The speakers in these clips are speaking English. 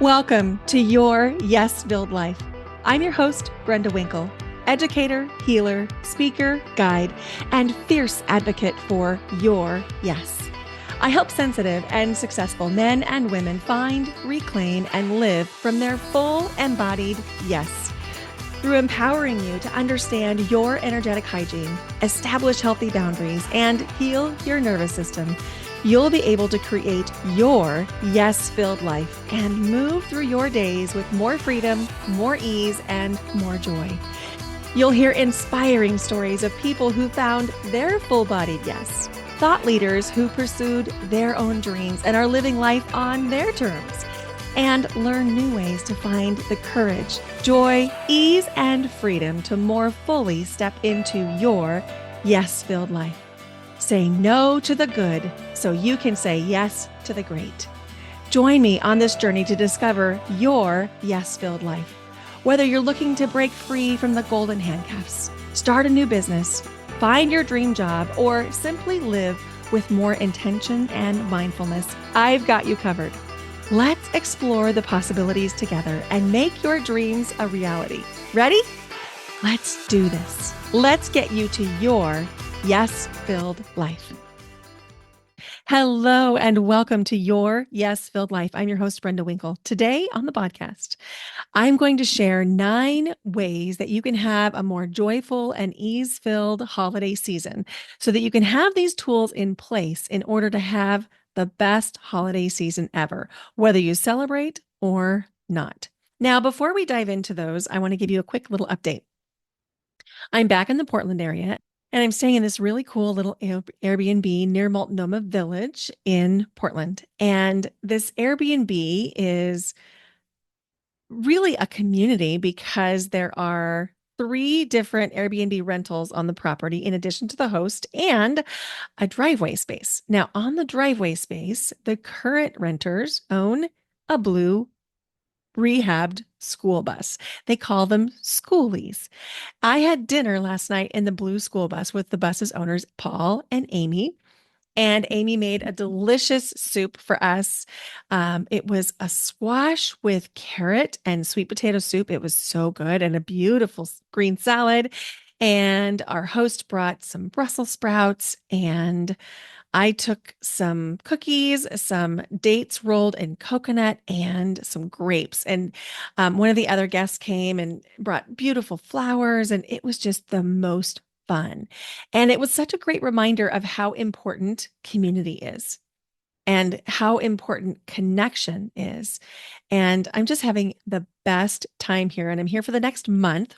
Welcome to Your Yes-Filled Life. I'm your host, Brenda Winkle, educator, healer, speaker, guide, and fierce advocate for your yes. I help sensitive and successful men and women find, reclaim, and live from their full embodied yes. Through empowering you to understand your energetic hygiene, establish healthy boundaries, and heal your nervous system, you'll be able to create your yes-filled life and move through your days with more freedom, more ease, and more joy. You'll hear inspiring stories of people who found their full-bodied yes, thought leaders who pursued their own dreams and are living life on their terms, and learn new ways to find the courage, joy, ease, and freedom to more fully step into your yes-filled life. Say no to the good so you can say yes to the great. Join me on this journey to discover your yes-filled life. Whether you're looking to break free from the golden handcuffs, start a new business, find your dream job, or simply live with more intention and mindfulness, I've got you covered. Let's explore the possibilities together and make your dreams a reality. Ready? Let's do this. Let's get you to your yes-filled life. Hello and welcome to Your Yes-Filled Life. I'm your host, Brenda Winkle. Today on the podcast, I'm going to share 9 ways that you can have a more joyful and ease-filled holiday season so that you can have these tools in place in order to have the best holiday season ever, whether you celebrate or not. Now, before we dive into those, I want to give you a quick little update. I'm back in the Portland area, and I'm staying in this really cool little Airbnb near Multnomah Village in Portland. And this Airbnb is really a community because there are 3 different Airbnb rentals on the property in addition to the host and a driveway space. Now, on the driveway space, the current renters own a blue rehabbed school bus. They call them schoolies. I had dinner last night in the blue school bus with the bus's owners, Paul and Amy. And Amy made a delicious soup for us. It was a squash with carrot and sweet potato soup. It was so good, and a beautiful green salad. And our host brought some Brussels sprouts, and I took some cookies, some dates rolled in coconut, and some grapes. And one of the other guests came and brought beautiful flowers, and it was just the most fun. And it was such a great reminder of how important community is and how important connection is. And I'm just having the best time here, and I'm here for the next month.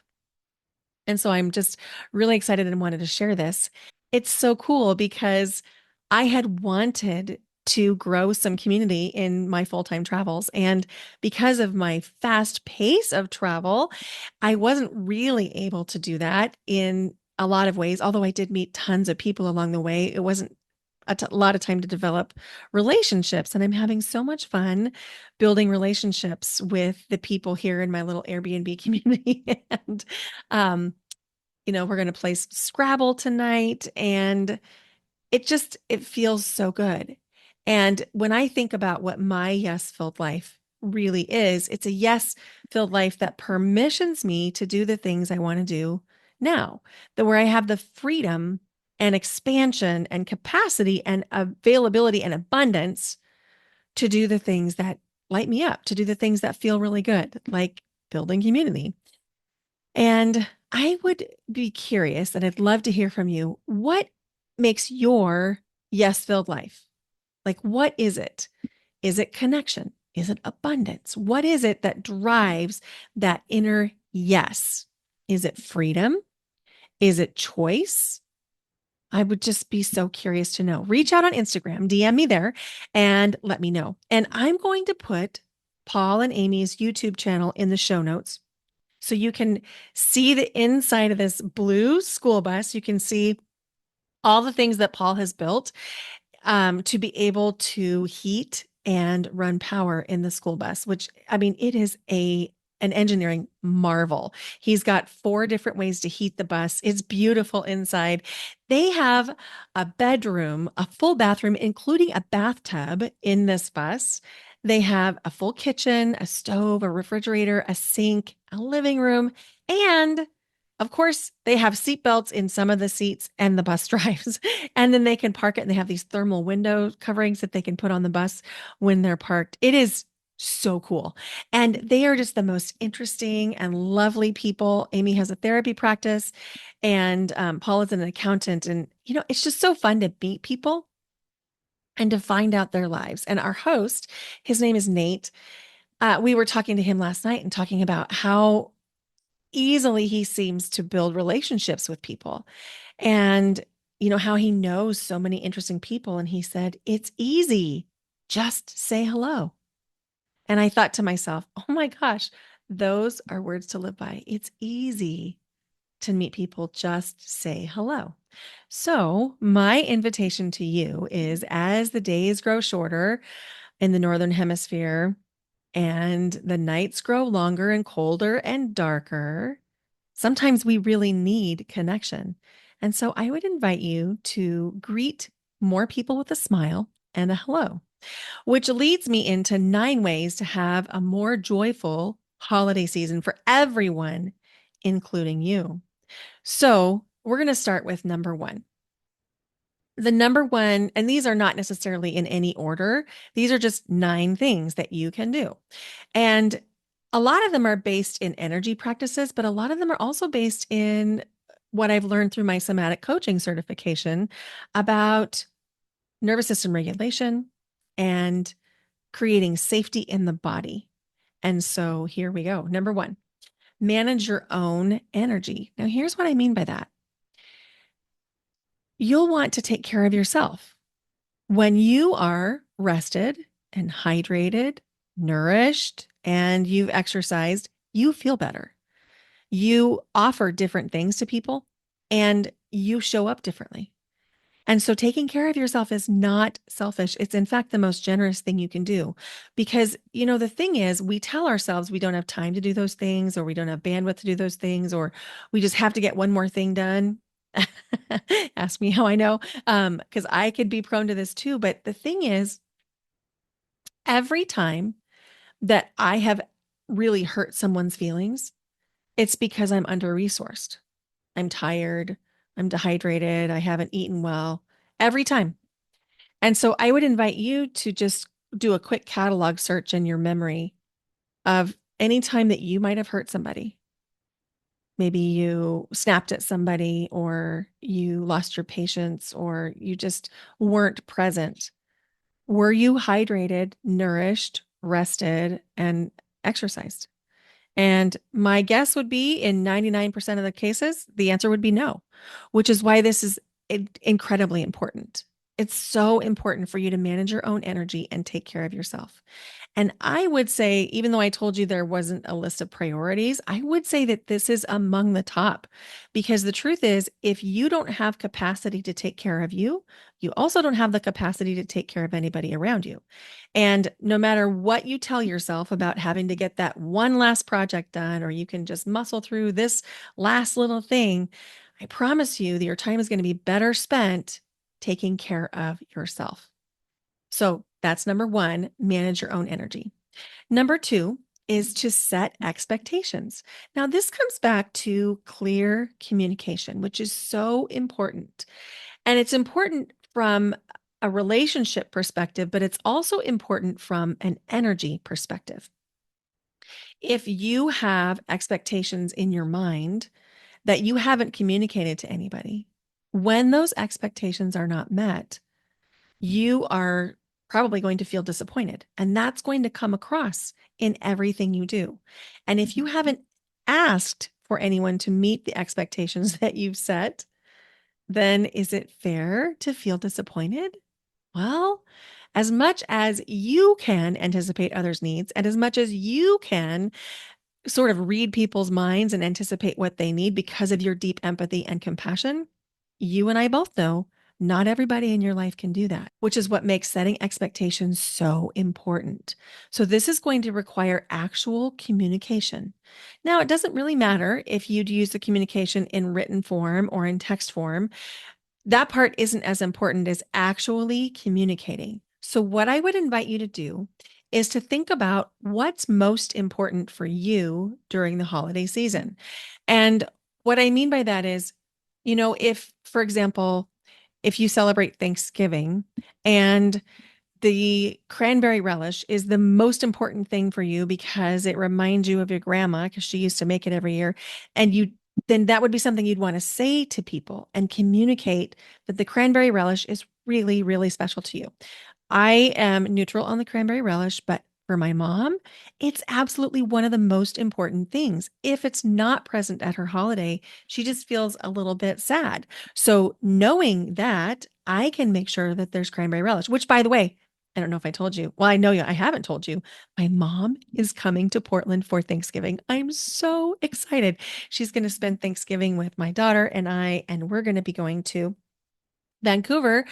And so I'm just really excited and wanted to share this. It's so cool because I had wanted to grow some community in my full-time travels. And because of my fast pace of travel, I wasn't really able to do that in a lot of ways, although I did meet tons of people along the way. It wasn't a lot of time to develop relationships. And I'm having so much fun building relationships with the people here in my little Airbnb community. And, we're going to play Scrabble tonight, and it feels so good. And when I think about what my yes-filled life really is, it's a yes-filled life that permissions me to do the things I want to do now, where I have the freedom and expansion and capacity and availability and abundance to do the things that light me up, to do the things that feel really good, like building community. And I would be curious, and I'd love to hear from you. What makes your yes-filled life? Like, what is it? Is it connection? Is it abundance? What is it that drives that inner yes? Is it freedom? Is it choice? I would just be so curious to know. Reach out on Instagram, DM me there, and let me know. And I'm going to put Paul and Amy's YouTube channel in the show notes so you can see the inside of this blue school bus. You can see all the things that Paul has built to be able to heat and run power in the school bus, which, I mean, it is an engineering marvel. He's got 4 different ways to heat the bus. It's beautiful inside. They have a bedroom, a full bathroom, including a bathtub in this bus They have a full kitchen, a stove, a refrigerator, a sink, a living room, and of course, they have seat belts in some of the seats and the bus drives. And then they can park it and they have these thermal window coverings that they can put on the bus when they're parked. It is so cool. And they are just the most interesting and lovely people. Amy has a therapy practice and Paul is an accountant. And, it's just so fun to meet people and to find out their lives. And our host, his name is Nate. We were talking to him last night and talking about how easily he seems to build relationships with people and, how he knows so many interesting people. And he said, it's easy. Just say hello. And I thought to myself, oh my gosh, those are words to live by. It's easy to meet people. Just say hello. So, my invitation to you is as the days grow shorter in the Northern Hemisphere and the nights grow longer and colder and darker, sometimes we really need connection. And so, I would invite you to greet more people with a smile and a hello, which leads me into 9 ways to have a more joyful holiday season for everyone, including you. So, we're going to start with number one. The number one, and these are not necessarily in any order, these are just 9 things that you can do. And a lot of them are based in energy practices, but a lot of them are also based in what I've learned through my somatic coaching certification about nervous system regulation and creating safety in the body. And so here we go. Number one, manage your own energy. Now, here's what I mean by that. You'll want to take care of yourself. When you are rested and hydrated, nourished, and you've exercised, you feel better. You offer different things to people and you show up differently. And so taking care of yourself is not selfish. It's in fact the most generous thing you can do because, the thing is, we tell ourselves we don't have time to do those things or we don't have bandwidth to do those things or we just have to get one more thing done. Ask me how I know, because I could be prone to this too. But the thing is, every time that I have really hurt someone's feelings, it's because I'm under-resourced. I'm tired. I'm dehydrated. I haven't eaten well every time. And so I would invite you to just do a quick catalog search in your memory of any time that you might have hurt somebody. Maybe you snapped at somebody, or you lost your patience, or you just weren't present. Were you hydrated, nourished, rested, and exercised? And my guess would be in 99% of the cases, the answer would be no, which is why this is incredibly important. It's so important for you to manage your own energy and take care of yourself. And I would say, even though I told you there wasn't a list of priorities, I would say that this is among the top because the truth is, if you don't have capacity to take care of you, you also don't have the capacity to take care of anybody around you. And no matter what you tell yourself about having to get that one last project done, or you can just muscle through this last little thing, I promise you that your time is going to be better spent taking care of yourself. So that's number one, manage your own energy. Number two is to set expectations. Now, this comes back to clear communication, which is so important. And it's important from a relationship perspective, but it's also important from an energy perspective. If you have expectations in your mind that you haven't communicated to anybody, when those expectations are not met, you are probably going to feel disappointed. And that's going to come across in everything you do. And if you haven't asked for anyone to meet the expectations that you've set, then is it fair to feel disappointed? Well, as much as you can anticipate others' needs and as much as you can sort of read people's minds and anticipate what they need because of your deep empathy and compassion, you and I both know not everybody in your life can do that, which is what makes setting expectations so important. So this is going to require actual communication. Now, it doesn't really matter if you'd use the communication in written form or in text form. That part isn't as important as actually communicating. So what I would invite you to do is to think about what's most important for you during the holiday season. And what I mean by that is, if, for example, if you celebrate Thanksgiving and the cranberry relish is the most important thing for you because it reminds you of your grandma because she used to make it every year. And then that would be something you'd want to say to people and communicate that the cranberry relish is really, really special to you. I am neutral on the cranberry relish, but for my mom, it's absolutely one of the most important things. If it's not present at her holiday, she just feels a little bit sad. So, knowing that, I can make sure that there's cranberry relish, which, by the way, I don't know if I told you. Well, I know you, I haven't told you. My mom is coming to Portland for Thanksgiving. I'm so excited. She's going to spend Thanksgiving with my daughter and I, and we're going to be going to Vancouver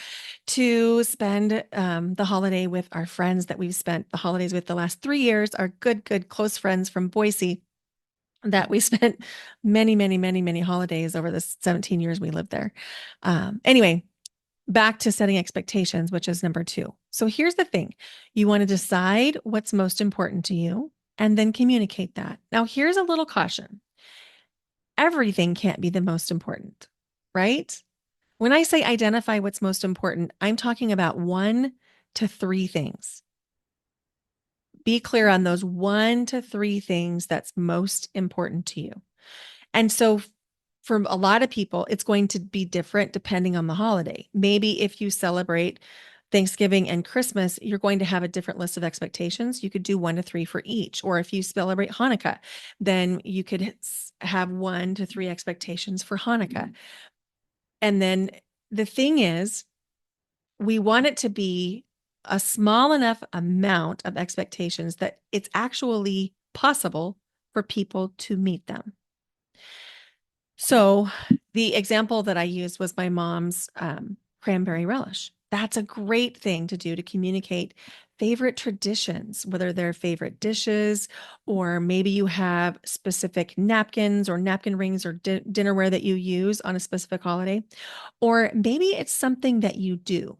to spend the holiday with our friends that we've spent the holidays with the last 3 years, our good, good, close friends from Boise that we spent many, many, many, many holidays over the 17 years we lived there. Anyway, back to setting expectations, which is number two. So here's the thing. You want to decide what's most important to you and then communicate that. Now, here's a little caution. Everything can't be the most important, right? When I say identify what's most important, I'm talking about 1 to 3 things. Be clear on those 1 to 3 things that's most important to you. And so for a lot of people, it's going to be different depending on the holiday. Maybe if you celebrate Thanksgiving and Christmas, you're going to have a different list of expectations. You could do 1 to 3 for each. Or if you celebrate Hanukkah, then you could have 1 to 3 expectations for Hanukkah. And then the thing is, we want it to be a small enough amount of expectations that it's actually possible for people to meet them. So the example that I used was my mom's cranberry relish. That's a great thing to do to communicate favorite traditions, whether they're favorite dishes, or maybe you have specific napkins or napkin rings or dinnerware that you use on a specific holiday, or maybe it's something that you do.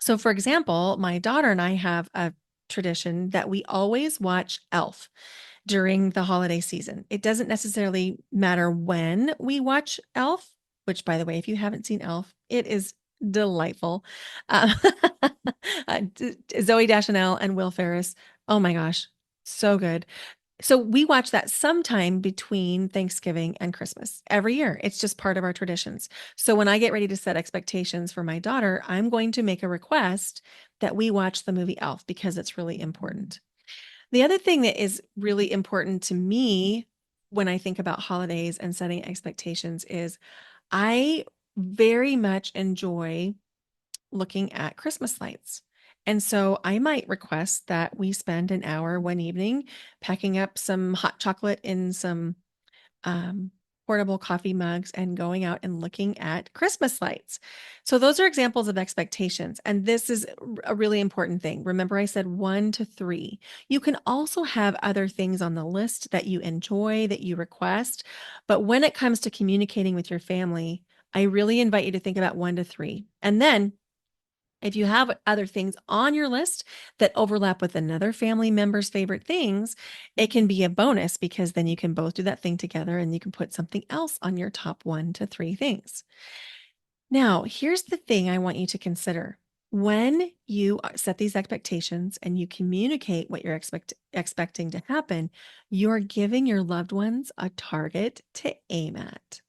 So, for example, my daughter and I have a tradition that we always watch Elf during the holiday season. It doesn't necessarily matter when we watch Elf, which, by the way, if you haven't seen Elf, it is delightful. Uh, Zoe Deschanel and Will Ferris. Oh my gosh, so good. So we watch that sometime between Thanksgiving and Christmas every year. It's just part of our traditions. So when I get ready to set expectations for my daughter, I'm going to make a request that we watch the movie Elf because it's really important. The other thing that is really important to me when I think about holidays and setting expectations is I very much enjoy looking at Christmas lights. And so I might request that we spend an hour one evening packing up some hot chocolate in some um, portable coffee mugs and going out and looking at Christmas lights. So those are examples of expectations. And this is a really important thing. Remember, I said 1 to 3. You can also have other things on the list that you enjoy, that you request. But when it comes to communicating with your family, I really invite you to think about 1 to 3. And then if you have other things on your list that overlap with another family member's favorite things, it can be a bonus because then you can both do that thing together and you can put something else on your top 1 to 3 things. Now, here's the thing I want you to consider. When you set these expectations and you communicate what you're expecting to happen, you're giving your loved ones a target to aim at.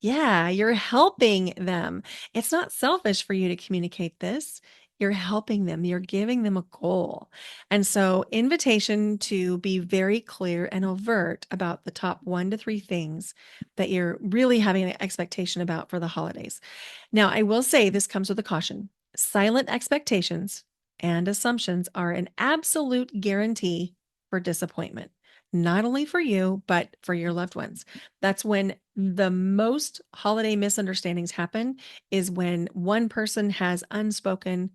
Yeah, you're helping them. It's not selfish for you to communicate this. You're helping them. You're giving them a goal. And so, invitation to be very clear and overt about the top 1 to 3 things that you're really having an expectation about for the holidays. Now, I will say this comes with a caution. Silent expectations and assumptions are an absolute guarantee for disappointment, not only for you, but for your loved ones. That's when the most holiday misunderstandings happen, is when one person has unspoken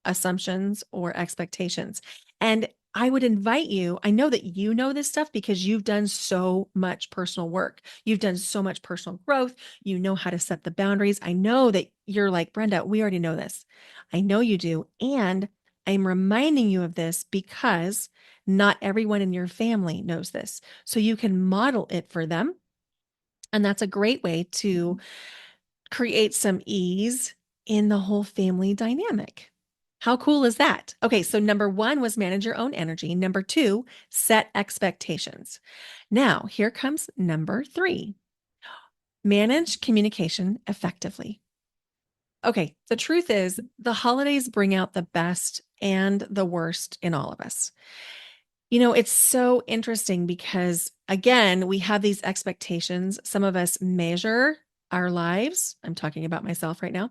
assumptions or expectations. And I would invite you, I know that you know this stuff because you've done so much personal work. You've done so much personal growth. You know how to set the boundaries. I know that you're like, Brenda, we already know this. I know you do. And I'm reminding you of this because not everyone in your family knows this. So you can model it for them. And that's a great way to create some ease in the whole family dynamic. How cool is that? Okay, so number one was manage your own energy. Number two, set expectations. Now, here comes number three, manage communication effectively. Okay, the truth is, the holidays bring out the best and the worst in all of us. It's so interesting because, again, we have these expectations. Some of us measure our lives. I'm talking about myself right now.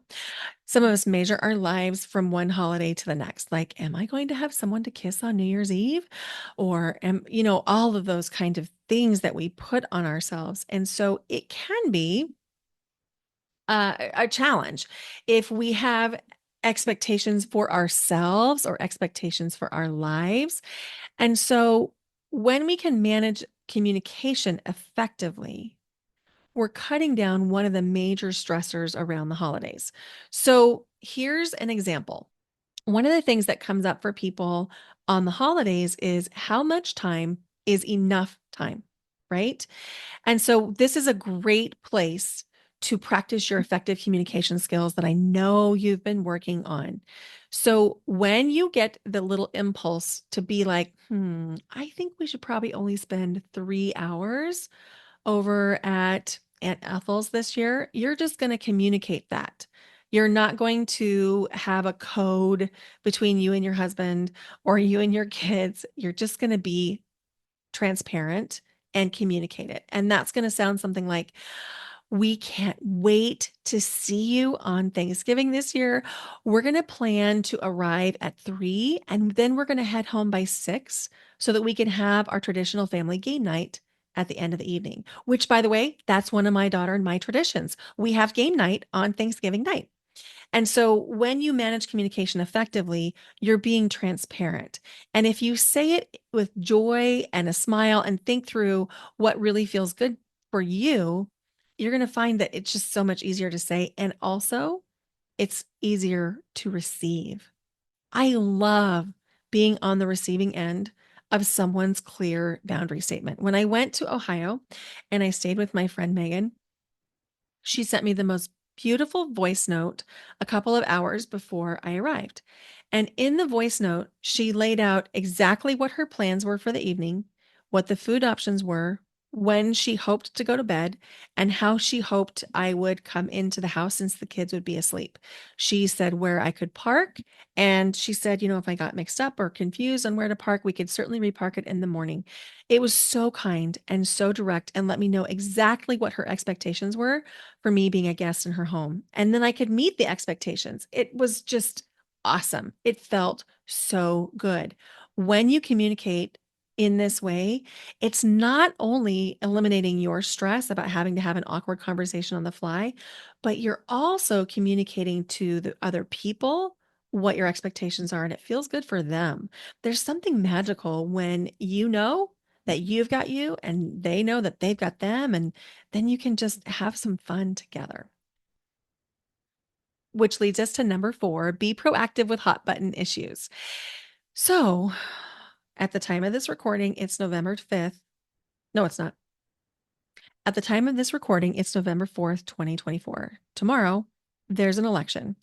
Some of us measure our lives from one holiday to the next. Like, am I going to have someone to kiss on New Year's Eve? All of those kind of things that we put on ourselves. And so it can be a challenge if we have expectations for ourselves or expectations for our lives. And so when we can manage communication effectively, we're cutting down one of the major stressors around the holidays. So here's an example. One of the things that comes up for people on the holidays is how much time is enough time, right? And so this is a great place to practice your effective communication skills that I know you've been working on. So when you get the little impulse to be like, I think we should probably only spend 3 hours over at Aunt Ethel's this year, you're just going to communicate that. You're not going to have a code between you and your husband or you and your kids. You're just going to be transparent and communicate it. And that's going to sound something like, we can't wait to see you on Thanksgiving this year. We're going to plan to arrive at 3 and then we're going to head home by 6 so that we can have our traditional family game night at the end of the evening, which, by the way, that's one of my daughter and my traditions. We have game night on Thanksgiving night. And so when you manage communication effectively, you're being transparent. And if you say it with joy and a smile and think through what really feels good for you, you're going to find that it's just so much easier to say. And also, it's easier to receive. I love being on the receiving end of someone's clear boundary statement. When I went to Ohio and I stayed with my friend Megan, she sent me the most beautiful voice note a couple of hours before I arrived. And in the voice note, she laid out exactly what her plans were for the evening, what the food options were, when she hoped to go to bed, and how she hoped I would come into the house since the kids would be asleep. She said where I could park. And she said, if I got mixed up or confused on where to park, we could certainly repark it in the morning. It was so kind and so direct and let me know exactly what her expectations were for me being a guest in her home. And then I could meet the expectations. It was just awesome. It felt so good. When you communicate in this way, it's not only eliminating your stress about having to have an awkward conversation on the fly, but you're also communicating to the other people what your expectations are, and it feels good for them. There's something magical when you know that you've got you and they know that they've got them, and then you can just have some fun together. Which leads us to number four, be proactive with hot button issues. So at the time of this recording, it's November 5th. No, it's not. At the time of this recording, it's November 4th, 2024. Tomorrow, there's an election,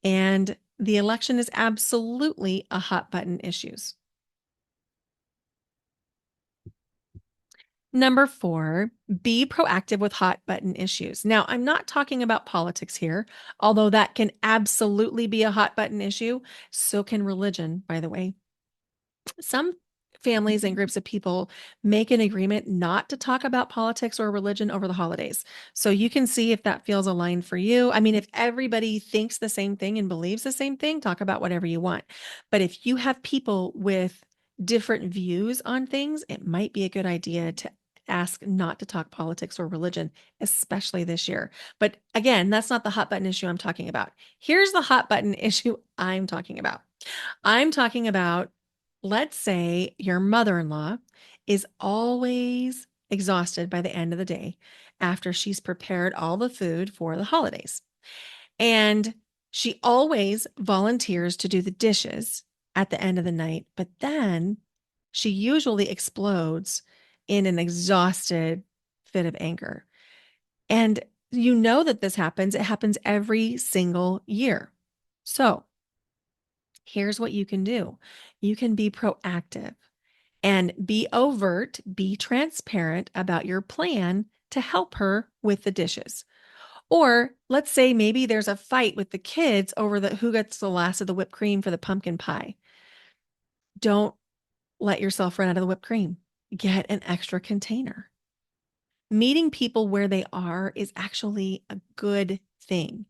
and the election is absolutely a hot button issues. Number four, be proactive with hot button issues. Now, I'm not talking about politics here, although that can absolutely be a hot button issue. So can religion, by the way. Some families and groups of people make an agreement not to talk about politics or religion over the holidays. So you can see if that feels aligned for you. I mean, if everybody thinks the same thing and believes the same thing, talk about whatever you want. But if you have people with different views on things, it might be a good idea to ask not to talk politics or religion, especially this year. But again, that's not the hot button issue I'm talking about. Here's the hot button issue I'm talking about. I'm talking about, let's say your mother-in-law is always exhausted by the end of the day after she's prepared all the food for the holidays. And she always volunteers to do the dishes at the end of the night, but then she usually explodes in an exhausted fit of anger. And you know that this happens. It happens every single year. So here's what you can do. You can be proactive and be overt, be transparent about your plan to help her with the dishes. Or let's say maybe there's a fight with the kids over who gets the last of the whipped cream for the pumpkin pie. Don't let yourself run out of the whipped cream. Get an extra container. Meeting people where they are is actually a good thing.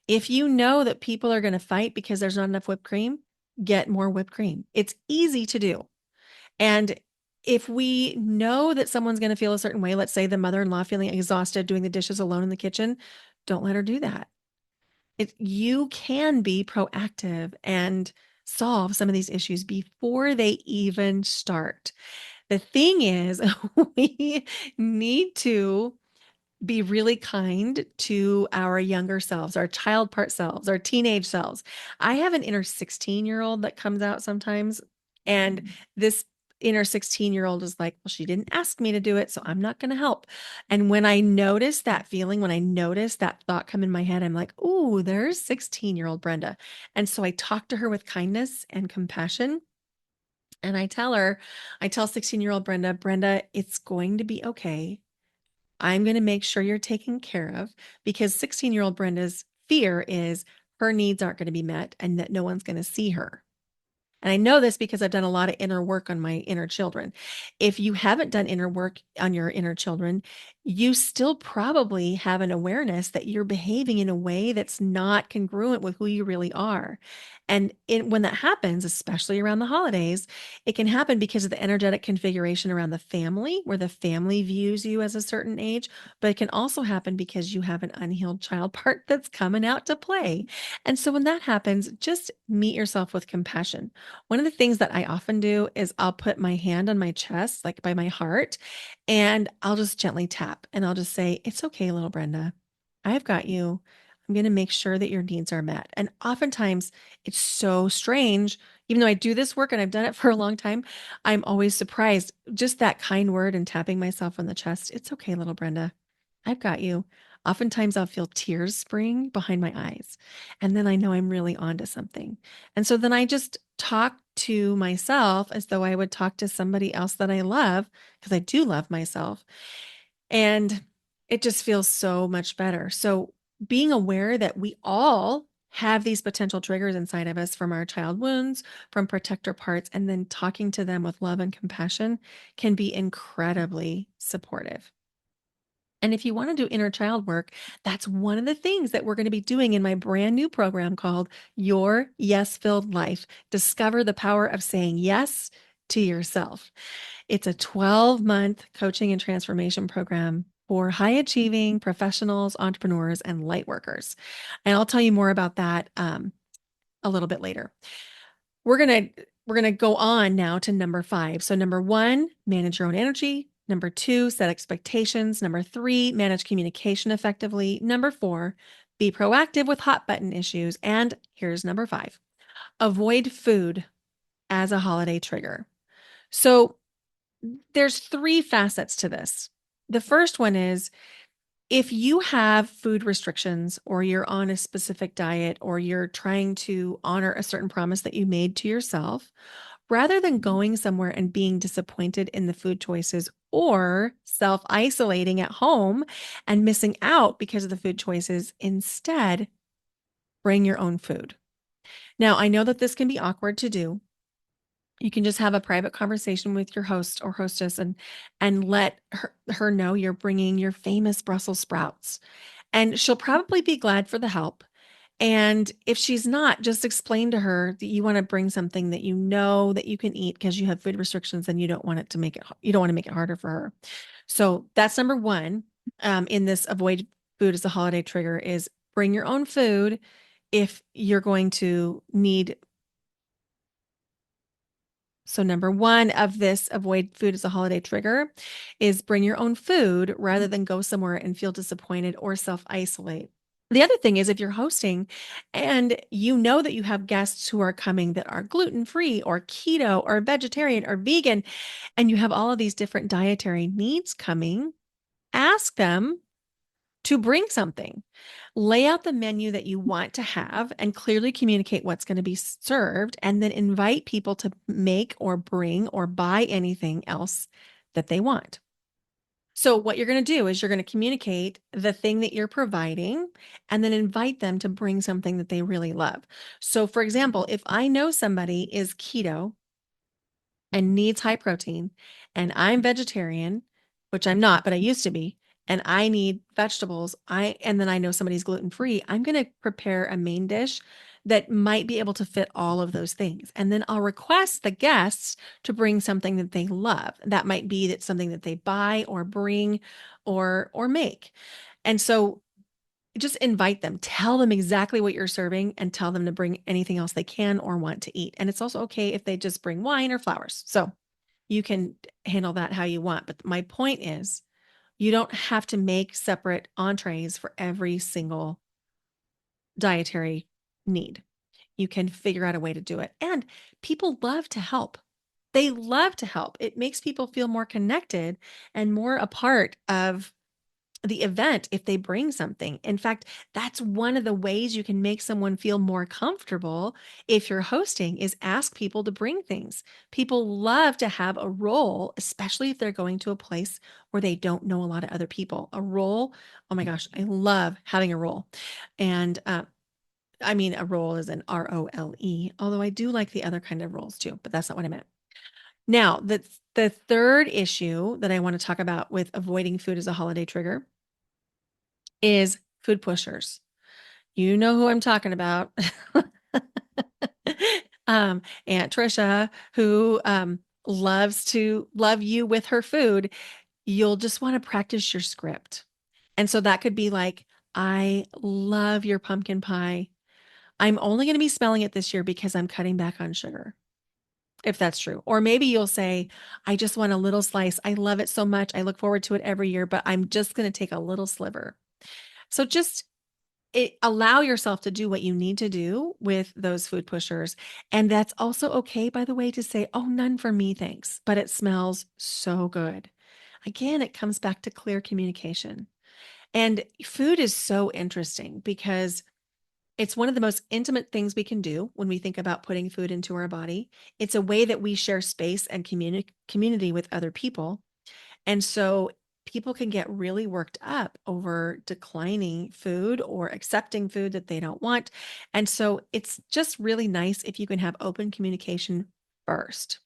If you know that people are going to fight because there's not enough whipped cream, get more whipped cream. It's easy to do. And if we know that someone's going to feel a certain way, let's say the mother-in-law feeling exhausted doing the dishes alone in the kitchen, don't let her do that. You can be proactive and solve some of these issues before they even start. The thing is, we need to be really kind to our younger selves, our child part selves, our teenage selves. I have an inner 16-year-old that comes out sometimes, and this inner 16-year-old is like, well, she didn't ask me to do it, so I'm not going to help. And when I notice that feeling, when I notice that thought come in my head, I'm like, ooh, there's 16-year-old Brenda. And so I talk to her with kindness and compassion. And I tell 16-year-old Brenda, Brenda, it's going to be okay. I'm going to make sure you're taken care of, because 16-year-old Brenda's fear is her needs aren't going to be met and that no one's going to see her. And I know this because I've done a lot of inner work on my inner children. If you haven't done inner work on your inner children, you still probably have an awareness that you're behaving in a way that's not congruent with who you really are. And when that happens, especially around the holidays, it can happen because of the energetic configuration around the family, where the family views you as a certain age, but it can also happen because you have an unhealed child part that's coming out to play. And so when that happens, just meet yourself with compassion. One of the things that I often do is I'll put my hand on my chest, like by my heart, and I'll just gently tap and I'll just say, it's okay, little Brenda. I've got you. I'm going to make sure that your needs are met. And oftentimes it's so strange. Even though I do this work and I've done it for a long time, I'm always surprised. Just that kind word and tapping myself on the chest. It's okay, little Brenda. I've got you. Oftentimes I'll feel tears spring behind my eyes. And then I know I'm really onto something. And so then I just talk to myself as though I would talk to somebody else that I love, because I do love myself. And it just feels so much better. So being aware that we all have these potential triggers inside of us from our child wounds, from protector parts, and then talking to them with love and compassion can be incredibly supportive. And if you want to do inner child work, that's one of the things that we're going to be doing in my brand new program called Your Yes Filled Life. Discover the power of saying yes to yourself. It's a 12-month coaching and transformation program for high achieving professionals, entrepreneurs, and light workers. And I'll tell you more about that a little bit later. We're gonna go on now to number 5. So number 1, manage your own energy. Number 2, set expectations. Number 3, manage communication effectively. Number 4, be proactive with hot button issues. And here's number 5, avoid food as a holiday trigger. So there's 3 facets to this. The first one is, if you have food restrictions or you're on a specific diet or you're trying to honor a certain promise that you made to yourself, rather than going somewhere and being disappointed in the food choices or self-isolating at home and missing out because of the food choices, instead, bring your own food. Now, I know that this can be awkward to do. You can just have a private conversation with your host or hostess and let her know you're bringing your famous Brussels sprouts. And she'll probably be glad for the help. And if she's not, just explain to her that you want to bring something that you know that you can eat because you have food restrictions and you don't want it to make it, you don't want to make it harder for her. So that's number 1 in this avoid food as a holiday trigger, is bring your own food if you're going to need. So number 1 of this avoid food as a holiday trigger is bring your own food rather than go somewhere and feel disappointed or self-isolate. The other thing is if you're hosting and you know that you have guests who are coming that are gluten-free or keto or vegetarian or vegan, and you have all of these different dietary needs coming, ask them to bring something. Lay out the menu that you want to have and clearly communicate what's going to be served, and then invite people to make or bring or buy anything else that they want. So, what you're going to do is you're going to communicate the thing that you're providing and then invite them to bring something that they really love. So, for example, if I know somebody is keto and needs high protein, and I'm vegetarian, which I'm not, but I used to be, and I need vegetables, and then I know somebody's gluten-free, I'm going to prepare a main dish that might be able to fit all of those things. And then I'll request the guests to bring something that they love. That might be that something that they buy or bring or make. And so just invite them, tell them exactly what you're serving and tell them to bring anything else they can or want to eat. And it's also okay if they just bring wine or flowers. So you can handle that how you want. But my point is, you don't have to make separate entrees for every single dietary need. You can figure out a way to do it. And people love to help. They love to help. It makes people feel more connected and more a part of the event if they bring something. In fact, that's one of the ways you can make someone feel more comfortable if you're hosting is ask people to bring things. People love to have a role, especially if they're going to a place where they don't know a lot of other people. A role, oh my gosh, I love having a role. And I mean, a role is an ROLE, although I do like the other kind of roles too, but that's not what I meant. Now, the third issue that I want to talk about with avoiding food as a holiday trigger is food pushers. You know who I'm talking about. Aunt Trisha, who loves to love you with her food. You'll just want to practice your script. And so that could be like, I love your pumpkin pie. I'm only going to be smelling it this year because I'm cutting back on sugar, if that's true. Or maybe you'll say, I just want a little slice. I love it so much. I look forward to it every year, but I'm just going to take a little sliver. So just allow yourself to do what you need to do with those food pushers. And that's also okay, by the way, to say, oh, none for me, thanks, but it smells so good. Again, it comes back to clear communication. And food is so interesting because it's one of the most intimate things we can do when we think about putting food into our body. It's a way that we share space and community with other people. And so people can get really worked up over declining food or accepting food that they don't want. And so it's just really nice if you can have open communication first.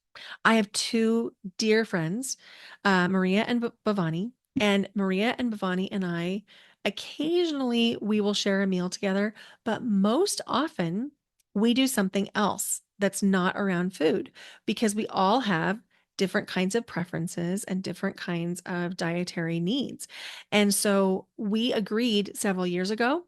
I have two dear friends, Maria and Bhavani, and Maria and Bhavani and I occasionally we will share a meal together, but most often we do something else that's not around food because we all have different kinds of preferences and different kinds of dietary needs. And so we agreed several years ago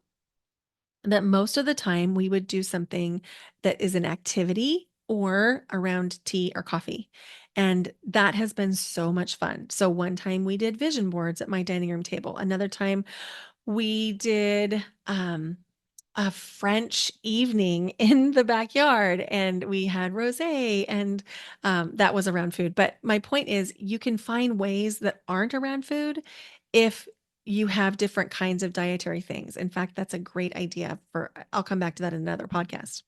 that most of the time we would do something that is an activity or around tea or coffee. And that has been so much fun. So one time we did vision boards at my dining room table. Another time we did a French evening in the backyard and we had rosé and that was around food. But my point is you can find ways that aren't around food if you have different kinds of dietary things. In fact, that's a great idea for I'll come back to that in another podcast.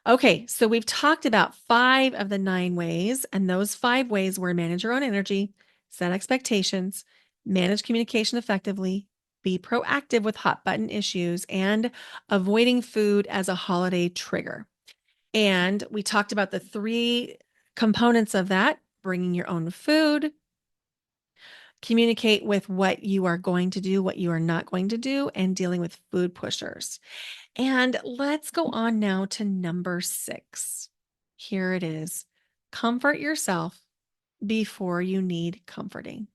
Okay, so we've talked about 5 of the 9 ways, and those 5 ways were manage your own energy, set expectations, manage communication effectively, be proactive with hot button issues, and avoiding food as a holiday trigger. And we talked about the 3 components of that, bringing your own food, communicate with what you are going to do, what you are not going to do, and dealing with food pushers. And let's go on now to number 6. Here it is. Comfort yourself before you need comforting.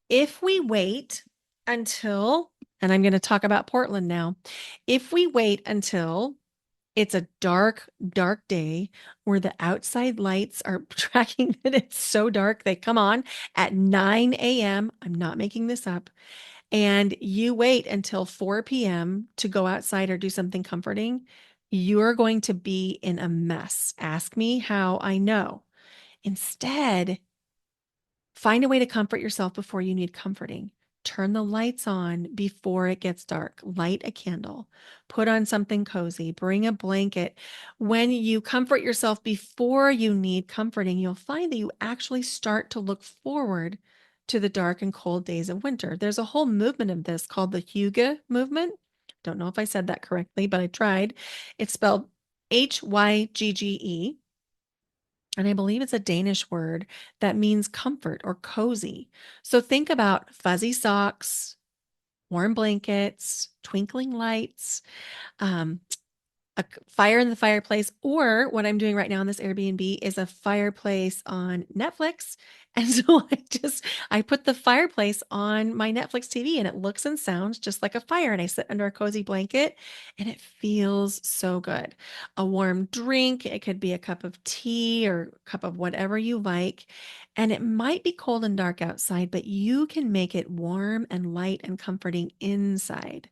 If we wait until, and I'm going to talk about Portland now, if we wait until it's a dark, dark day where the outside lights are tracking that it's so dark, they come on at 9 a.m. I'm not making this up. and you wait until 4 p.m. to go outside or do something comforting, you're going to be in a mess. Ask me how I know. Instead, find a way to comfort yourself before you need comforting. Turn the lights on before it gets dark. Light a candle. Put on something cozy. Bring a blanket. When you comfort yourself before you need comforting, you'll find that you actually start to look forward to the dark and cold days of winter. There's a whole movement of this called the Hygge movement. Don't know if I said that correctly, but I tried. It's spelled Hygge. And I believe it's a Danish word that means comfort or cozy. So think about fuzzy socks, warm blankets, twinkling lights, um, fire in the fireplace, or what I'm doing right now in this Airbnb is a fireplace on Netflix. And so I put the fireplace on my Netflix TV and it looks and sounds just like a fire. And I sit under a cozy blanket and it feels so good. A warm drink, it could be a cup of tea or a cup of whatever you like. And it might be cold and dark outside, but you can make it warm and light and comforting inside.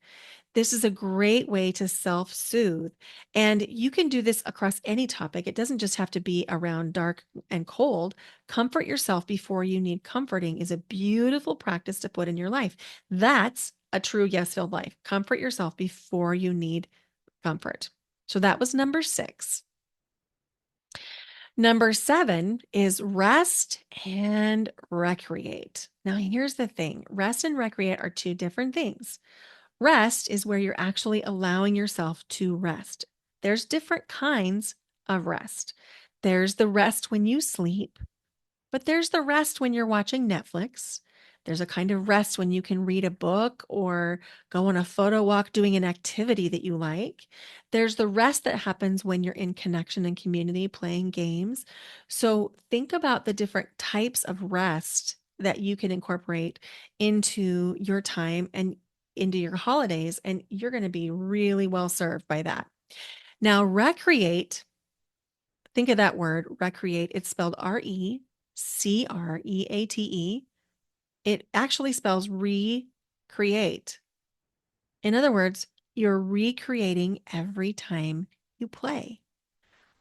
This is a great way to self soothe. And you can do this across any topic. It doesn't just have to be around dark and cold. Comfort yourself before you need comforting is a beautiful practice to put in your life. That's a true yes filled life. Comfort yourself before you need comfort. So that was number 6. Number 7 is rest and recreate. Now, here's the thing, rest and recreate are two different things. Rest is where you're actually allowing yourself to rest. There's different kinds of rest. There's the rest when you sleep, but there's the rest when you're watching Netflix. There's a kind of rest when you can read a book or go on a photo walk doing an activity that you like. There's the rest that happens when you're in connection and community playing games. So think about the different types of rest that you can incorporate into your time and into your holidays, and you're going to be really well served by that. Now, recreate, think of that word, recreate. It's spelled Recreate. It actually spells recreate. In other words, you're recreating every time you play.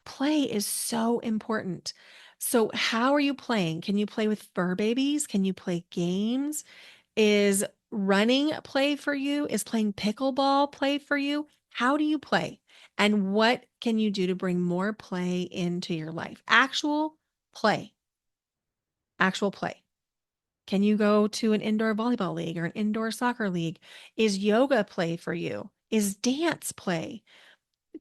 Play is so important. So, how are you playing? Can you play with fur babies? Can you play games? Is running play for you? Is playing pickleball play for you? How do you play? And what can you do to bring more play into your life? Play, actual play. Can you go to an indoor volleyball league or an indoor soccer league? Is yoga play for you? Is dance play?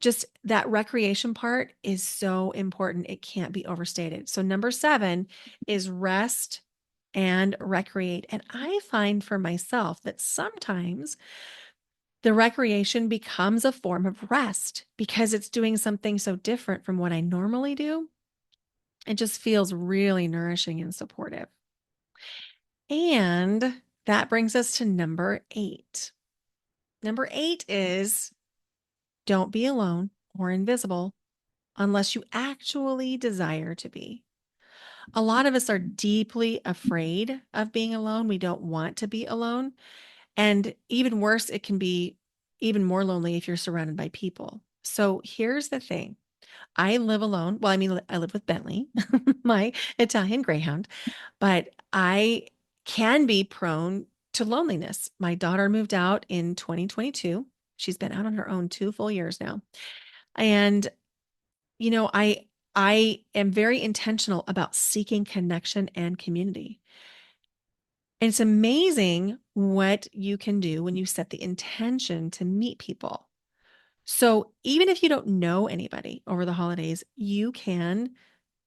Just that recreation part is so important. It can't be overstated. So, number 7 is rest and recreate. And I find for myself that sometimes the recreation becomes a form of rest because it's doing something so different from what I normally do. It just feels really nourishing and supportive. And that brings us to number 8. Number 8 is don't be alone or invisible unless you actually desire to be. A lot of us are deeply afraid of being alone. We don't want to be alone. And even worse, it can be even more lonely if you're surrounded by people. So here's the thing, I live alone. Well, I mean, I live with Bentley, my Italian Greyhound, but I can be prone to loneliness. My daughter moved out in 2022. She's been out on her own 2 full years now. And you know, I am very intentional about seeking connection and community. And it's amazing what you can do when you set the intention to meet people. So even if you don't know anybody over the holidays, you can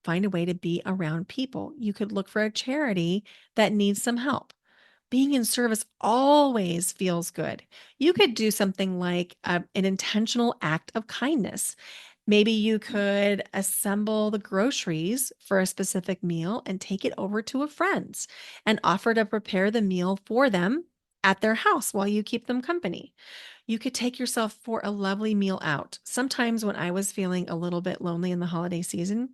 find a way to be around people. You could look for a charity that needs some help. Being in service always feels good. You could do something like an intentional act of kindness. Maybe you could assemble the groceries for a specific meal and take it over to a friend's and offer to prepare the meal for them at their house while you keep them company. You could take yourself for a lovely meal out. Sometimes when I was feeling a little bit lonely in the holiday season,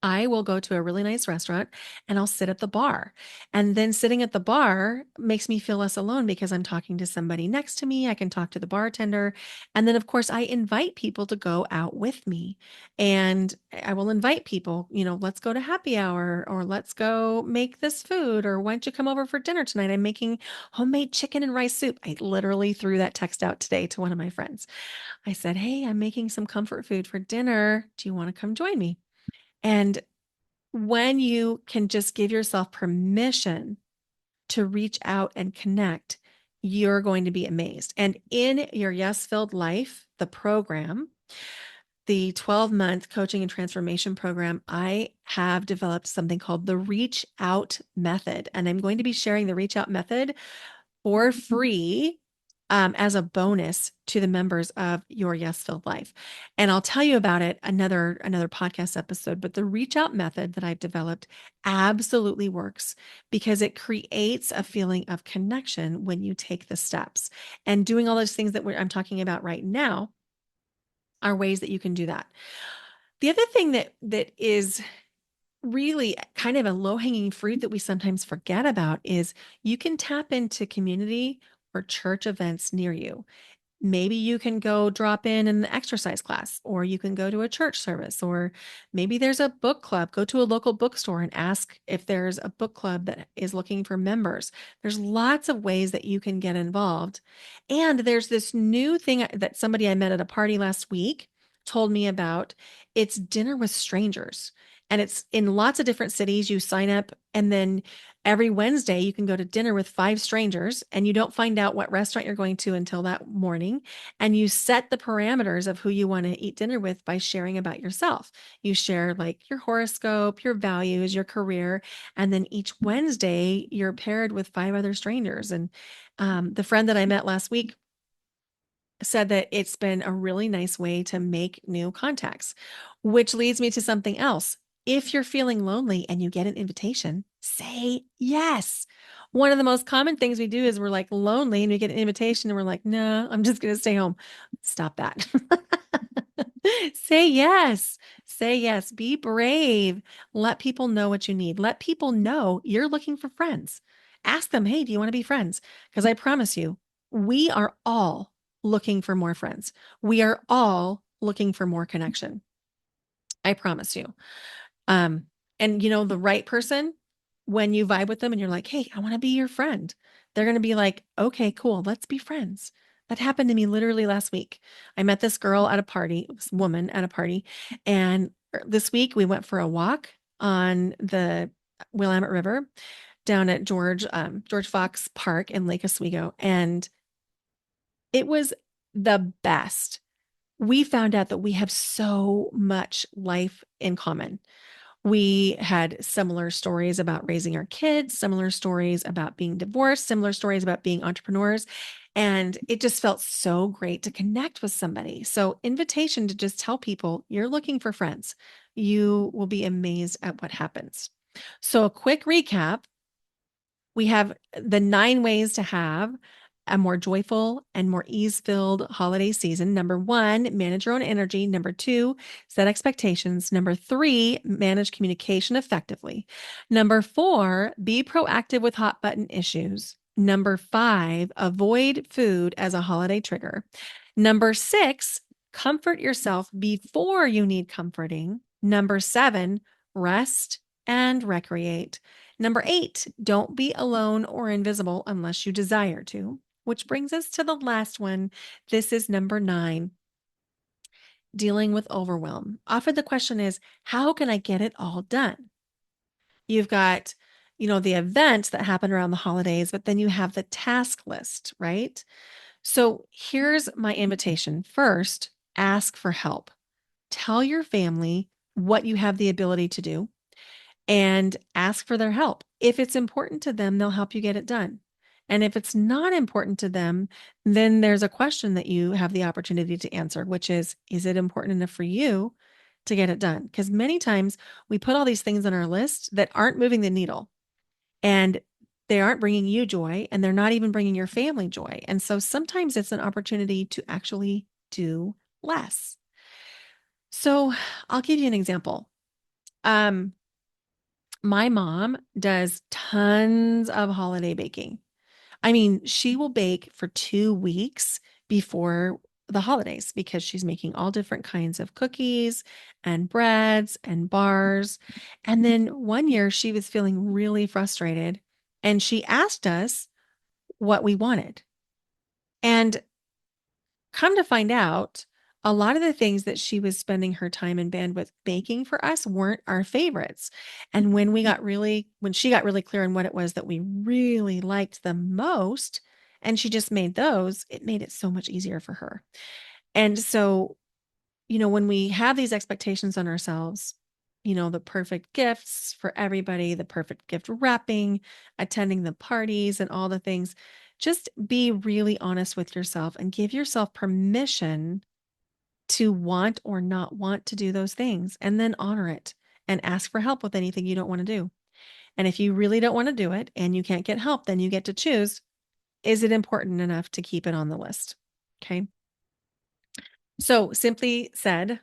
I will go to a really nice restaurant and I'll sit at the bar. And then sitting at the bar makes me feel less alone because I'm talking to somebody next to me. I can talk to the bartender. And then, of course, I invite people to go out with me. And I will invite people, let's go to happy hour or let's go make this food or why don't you come over for dinner tonight? I'm making homemade chicken and rice soup. I literally threw that text out today to one of my friends. I said, "Hey, I'm making some comfort food for dinner. Do you want to come join me?" And when you can just give yourself permission to reach out and connect, you're going to be amazed. And in your Yes Filled Life, the program, the 12-month coaching and transformation program, I have developed something called the Reach Out Method. And I'm going to be sharing the Reach Out Method for free as a bonus to the members of your Yes Filled Life. And I'll tell you about it another podcast episode, but the reach out method that I've developed absolutely works because it creates a feeling of connection when you take the steps. And doing all those things that I'm talking about right now are ways that you can do that. The other thing that is really kind of a low-hanging fruit that we sometimes forget about is you can tap into community or church events near you. Maybe you can go drop in an exercise class, or you can go to a church service, or maybe there's a book club. Go to a local bookstore and ask if there's a book club that is looking for members. There's lots of ways that you can get involved. And there's this new thing that somebody I met at a party last week told me about. It's dinner with strangers. And it's in lots of different cities. You sign up, and then every Wednesday, you can go to dinner with 5 strangers and you don't find out what restaurant you're going to until that morning. And you set the parameters of who you want to eat dinner with by sharing about yourself. You share like your horoscope, your values, your career. And then each Wednesday, you're paired with 5 other strangers. And the friend that I met last week said that it's been a really nice way to make new contacts, which leads me to something else. If you're feeling lonely and you get an invitation, say yes. One of the most common things we do is we're like lonely and we get an invitation and we're like, no, I'm just going to stay home. Stop that. Say yes. Say yes. Be brave. Let people know what you need. Let people know you're looking for friends. Ask them, hey, do you want to be friends? Because I promise you, we are all looking for more friends. We are all looking for more connection. I promise you. Um, and the right person, when you vibe with them and you're like, hey, I want to be your friend, they're going to be like, okay, cool, let's be friends. That happened to me literally last week. I met this girl at a party, this woman at a party. And this week we went for a walk on the Willamette River down at George Fox Park in Lake Oswego. And it was the best. We found out that we have so much life in common. We had similar stories about raising our kids, similar stories about being divorced, similar stories about being entrepreneurs. And it just felt so great to connect with somebody. So, invitation to just tell people you're looking for friends. You will be amazed at what happens. So, a quick recap: we have the 9 ways to have a more joyful and more ease-filled holiday season. Number 1, manage your own energy. Number 2, set expectations. Number 3, manage communication effectively. Number 4, be proactive with hot button issues. Number 5, avoid food as a holiday trigger. Number 6, comfort yourself before you need comforting. Number 7, rest and recreate. Number 8, don't be alone or invisible unless you desire to. Which brings us to the last one. This is number 9, dealing with overwhelm. Often the question is, how can I get it all done? You've got, the events that happen around the holidays, but then you have the task list, right? So here's my invitation. First, ask for help. Tell your family what you have the ability to do and ask for their help. If it's important to them, they'll help you get it done. And if it's not important to them, then there's a question that you have the opportunity to answer, which is it important enough for you to get it done? Because many times we put all these things on our list that aren't moving the needle and they aren't bringing you joy and they're not even bringing your family joy. And so sometimes it's an opportunity to actually do less. So I'll give you an example. Um, my mom does tons of holiday baking. I mean, she will bake for 2 weeks before the holidays because she's making all different kinds of cookies and breads and bars. And then one year she was feeling really frustrated and she asked us what we wanted. And come to find out, a lot of the things that she was spending her time and bandwidth baking for us weren't our favorites. And when she got really clear on what it was that we really liked the most, and she just made those, it made it so much easier for her. And so, when we have these expectations on ourselves, the perfect gifts for everybody, the perfect gift wrapping, attending the parties, and all the things, just be really honest with yourself and give yourself permission to want or not want to do those things, and then honor it and ask for help with anything you don't want to do. And if you really don't want to do it and you can't get help, then you get to choose, is it important enough to keep it on the list? Okay. So, simply said,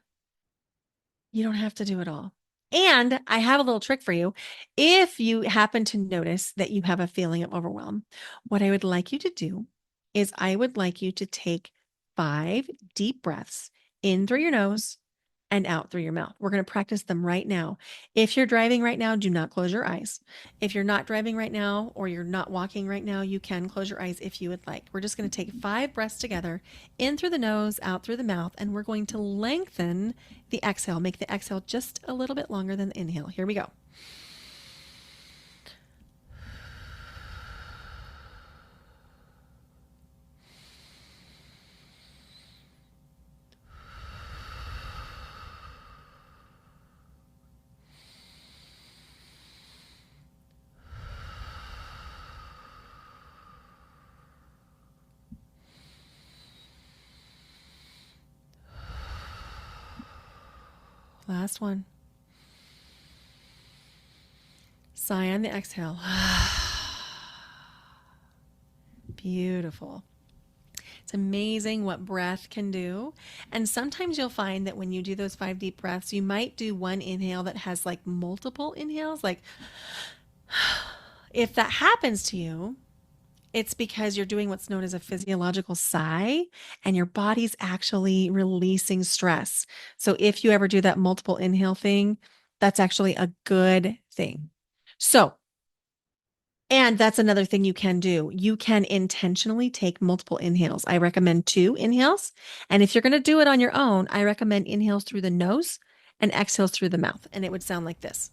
you don't have to do it all. And I have a little trick for you. If you happen to notice that you have a feeling of overwhelm, what I would like you to do is I would like you to take 5 deep breaths in through your nose and out through your mouth. We're going to practice them right now. If you're driving right now, do not close your eyes. If you're not driving right now or you're not walking right now, you can close your eyes if you would like. We're just going to take 5 breaths together, in through the nose, out through the mouth, and we're going to lengthen the exhale. Make the exhale just a little bit longer than the inhale. Here we go. Last one. Sigh on the exhale. Beautiful. It's amazing what breath can do. And sometimes you'll find that when you do those 5 deep breaths, you might do one inhale that has like multiple inhales. Like, if that happens to you, it's because you're doing what's known as a physiological sigh and your body's actually releasing stress. So if you ever do that multiple inhale thing, that's actually a good thing. So, and that's another thing you can do. You can intentionally take multiple inhales. I recommend 2 inhales. And if you're going to do it on your own, I recommend inhales through the nose and exhales through the mouth. And it would sound like this.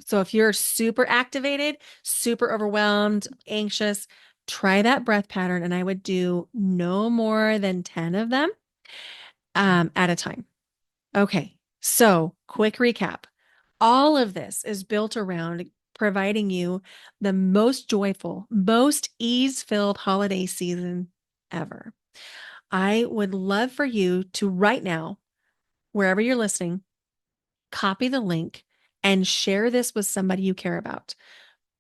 So if you're super activated, super overwhelmed, anxious, try that breath pattern. And I would do no more than 10 of them at a time. Okay. So quick recap. All of this is built around providing you the most joyful, most ease-filled holiday season ever. I would love for you to right now, wherever you're listening, copy the link and share this with somebody you care about.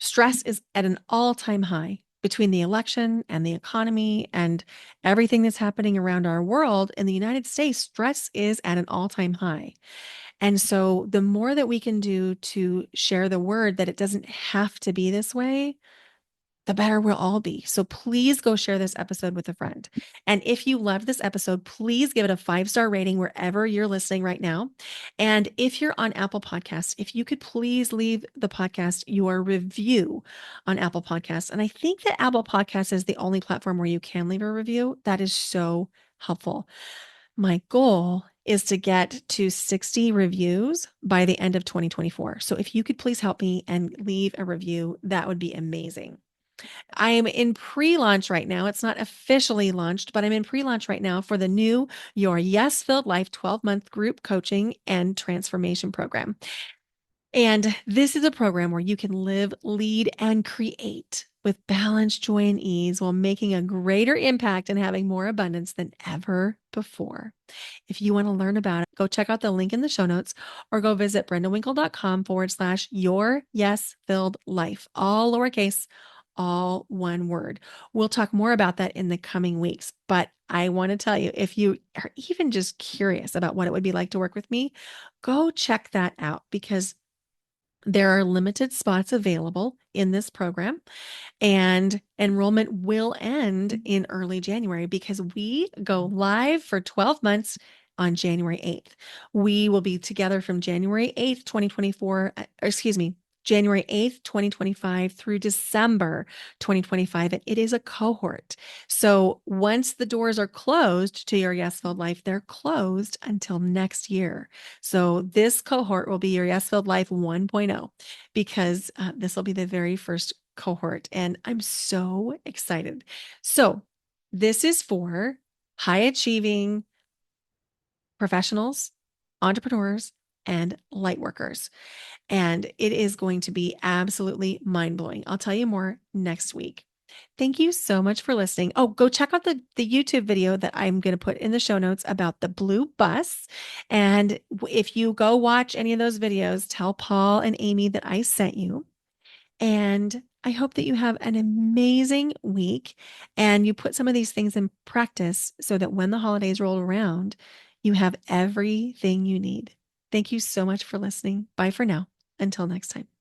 Stress is at an all-time high between the election and the economy and everything that's happening around our world. In the United States, stress is at an all-time high. And so the more that we can do to share the word that it doesn't have to be this way, the better we'll all be. So please go share this episode with a friend. And if you loved this episode, please give it a 5-star rating wherever you're listening right now. And if you're on Apple Podcasts, if you could please leave the podcast your review on Apple Podcasts. And I think that Apple Podcasts is the only platform where you can leave a review. That is so helpful. My goal is to get to 60 reviews by the end of 2024. So if you could please help me and leave a review, that would be amazing. I am in pre-launch right now. It's not officially launched, but I'm in pre-launch right now for the new Your Yes Filled Life 12-month group coaching and transformation program. And this is a program where you can live, lead, and create with balance, joy, and ease while making a greater impact and having more abundance than ever before. If you want to learn about it, go check out the link in the show notes or go visit brendawinkle.com/your yes filled life, all lowercase, all one word. We'll talk more about that in the coming weeks, but I want to tell you, if you are even just curious about what it would be like to work with me, go check that out because there are limited spots available in this program. And enrollment will end in early January because we go live for 12 months on January 8th. We will be together from January 8th, 2024, January 8th, 2025 through December 2025. And it is a cohort. So once the doors are closed to your Yes Filled Life, they're closed until next year. So this cohort will be your Yes Filled Life 1.0 because this will be the very first cohort. And I'm so excited. So this is for high achieving professionals, entrepreneurs, and light workers. And it is going to be absolutely mind blowing. I'll tell you more next week. Thank you so much for listening. Oh, go check out the YouTube video that I'm going to put in the show notes about the blue bus. And if you go watch any of those videos, tell Paul and Amy that I sent you. And I hope that you have an amazing week and you put some of these things in practice so that when the holidays roll around, you have everything you need. Thank you so much for listening. Bye for now. Until next time.